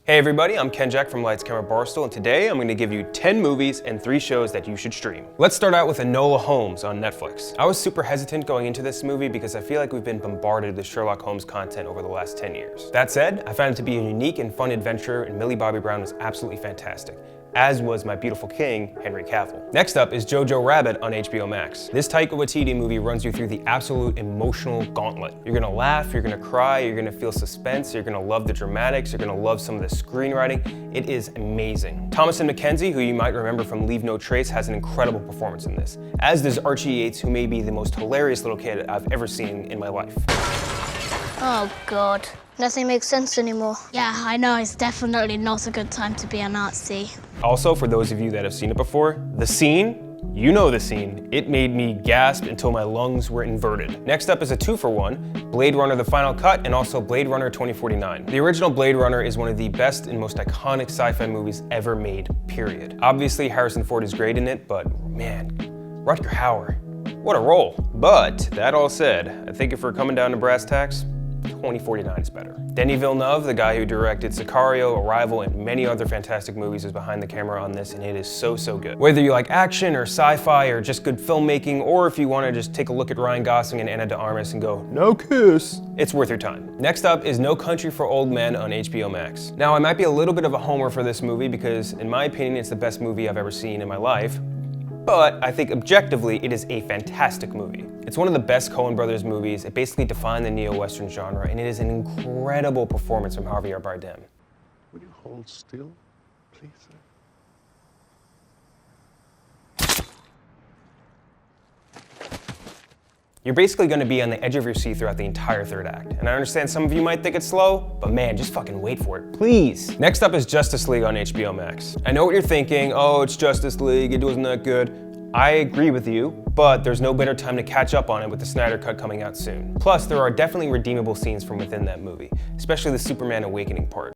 Hey everybody, I'm Ken Jack from Lights Camera Barstool, and today I'm going to give you 10 movies and 3 shows that you should stream. Let's start out with Enola Holmes on Netflix. I was super hesitant going into this movie because I feel like we've been bombarded with Sherlock Holmes content over the last 10 years. That said, I found it to be a unique and fun adventure, and Millie Bobby Brown was absolutely fantastic, as was my beautiful king, Henry Cavill. Next up is Jojo Rabbit on HBO Max. This Taika Waititi movie runs you through the absolute emotional gauntlet. You're gonna laugh, you're gonna cry, you're gonna feel suspense, you're gonna love the dramatics, you're gonna love some of the screenwriting. It is amazing. Thomasin McKenzie, who you might remember from Leave No Trace, has an incredible performance in this, as does Archie Yates, who may be the most hilarious little kid I've ever seen in my life. Oh God, nothing makes sense anymore. Yeah, I know, it's definitely not a good time to be a Nazi. Also, for those of you that have seen it before, the scene, you know the scene, it made me gasp until my lungs were inverted. Next up is a 2-for-1, Blade Runner The Final Cut and also Blade Runner 2049. The original Blade Runner is one of the best and most iconic sci-fi movies ever made, period. Obviously, Harrison Ford is great in it, but man, Rutger Hauer, what a role. But that all said, I think if we're coming down to brass tacks, 2049 is better. Denis Villeneuve, the guy who directed Sicario, Arrival, and many other fantastic movies, is behind the camera on this, and it is so good. Whether you like action or sci-fi or just good filmmaking, or if you want to just take a look at Ryan Gosling and Ana de Armas and go, no kiss, it's worth your time. Next up is No Country for Old Men on HBO Max. Now, I might be a little bit of a homer for this movie because, in my opinion, it's the best movie I've ever seen in my life, but I think objectively it is a fantastic movie. It's one of the best Coen Brothers movies. It basically defined the neo-Western genre, and it is an incredible performance from Javier Bardem. Would you hold still, please, sir? You're basically going to be on the edge of your seat throughout the entire third act. And I understand some of you might think it's slow, but man, just fucking wait for it, please. Next up is Justice League on HBO Max. I know what you're thinking, oh, it's Justice League, it wasn't that good. I agree with you, but there's no better time to catch up on it with the Snyder Cut coming out soon. Plus, there are definitely redeemable scenes from within that movie, especially the Superman Awakening part.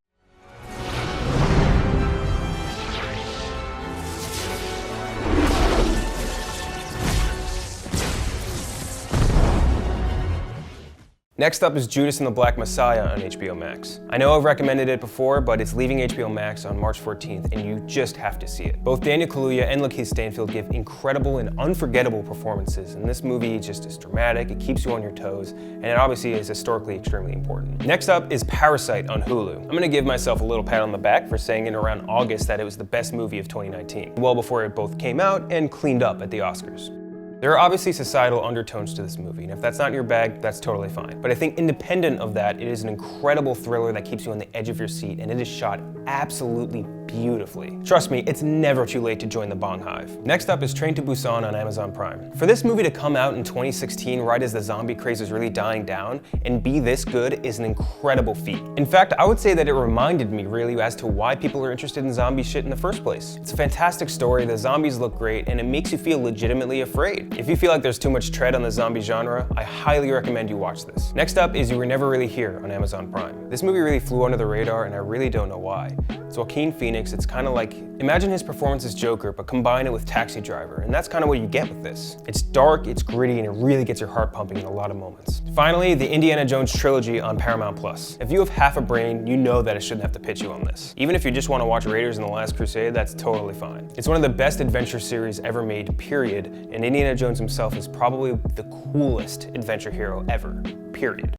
Next up is Judas and the Black Messiah on HBO Max. I know I've recommended it before, but it's leaving HBO Max on March 14th, and you just have to see it. Both Daniel Kaluuya and Lakeith Stanfield give incredible and unforgettable performances, and this movie just is dramatic, it keeps you on your toes, and it obviously is historically extremely important. Next up is Parasite on Hulu. I'm gonna give myself a little pat on the back for saying in around August that it was the best movie of 2019, well before it both came out and cleaned up at the Oscars. There are obviously societal undertones to this movie, and if that's not your bag, that's totally fine. But I think independent of that, it is an incredible thriller that keeps you on the edge of your seat, and it is shot absolutely beautifully. Trust me, it's never too late to join the Bong Hive. Next up is Train to Busan on Amazon Prime. For this movie to come out in 2016, right as the zombie craze is really dying down, and be this good is an incredible feat. In fact, I would say that it reminded me really as to why people are interested in zombie shit in the first place. It's a fantastic story, the zombies look great, and it makes you feel legitimately afraid. If you feel like there's too much tread on the zombie genre, I highly recommend you watch this. Next up is You Were Never Really Here on Amazon Prime. This movie really flew under the radar, and I really don't know why. It's Joaquin Phoenix. It's kind of like, imagine his performance as Joker, but combine it with Taxi Driver, and that's kind of what you get with this. It's dark, it's gritty, and it really gets your heart pumping in a lot of moments. Finally, the Indiana Jones trilogy on Paramount Plus. If you have half a brain, you know that I shouldn't have to pitch you on this. Even if you just want to watch Raiders and the Last Crusade, that's totally fine. It's one of the best adventure series ever made, period, and Indiana Jones himself is probably the coolest adventure hero ever, period.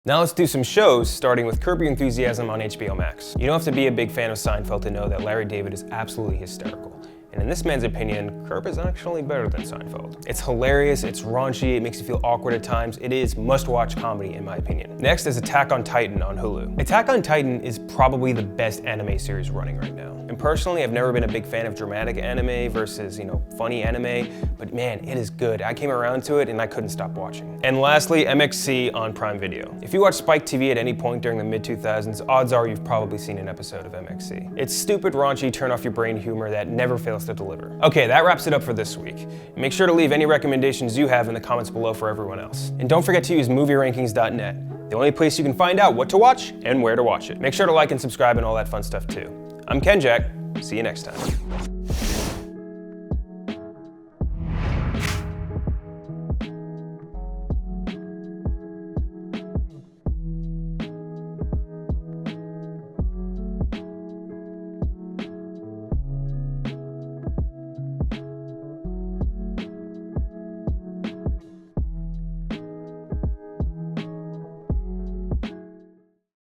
Now let's do some shows, starting with Curb Your Enthusiasm on HBO Max. You don't have to be a big fan of Seinfeld to know that Larry David is absolutely hysterical. And in this man's opinion, Curb is actually better than Seinfeld. It's hilarious, it's raunchy, it makes you feel awkward at times. It is must-watch comedy in my opinion. Next is Attack on Titan on Hulu. Attack on Titan is probably the best anime series running right now. And personally, I've never been a big fan of dramatic anime versus, funny anime, but man, it is good. I came around to it and I couldn't stop watching. And lastly, MXC on Prime Video. If you watch Spike TV at any point during the mid-2000s, odds are you've probably seen an episode of MXC. It's stupid, raunchy, turn-off-your-brain humor that never fails to deliver. Okay, that wraps it up for this week. Make sure to leave any recommendations you have in the comments below for everyone else. And don't forget to use movierankings.net, the only place you can find out what to watch and where to watch it. Make sure to like and subscribe and all that fun stuff too. I'm Ken Jack. See you next time.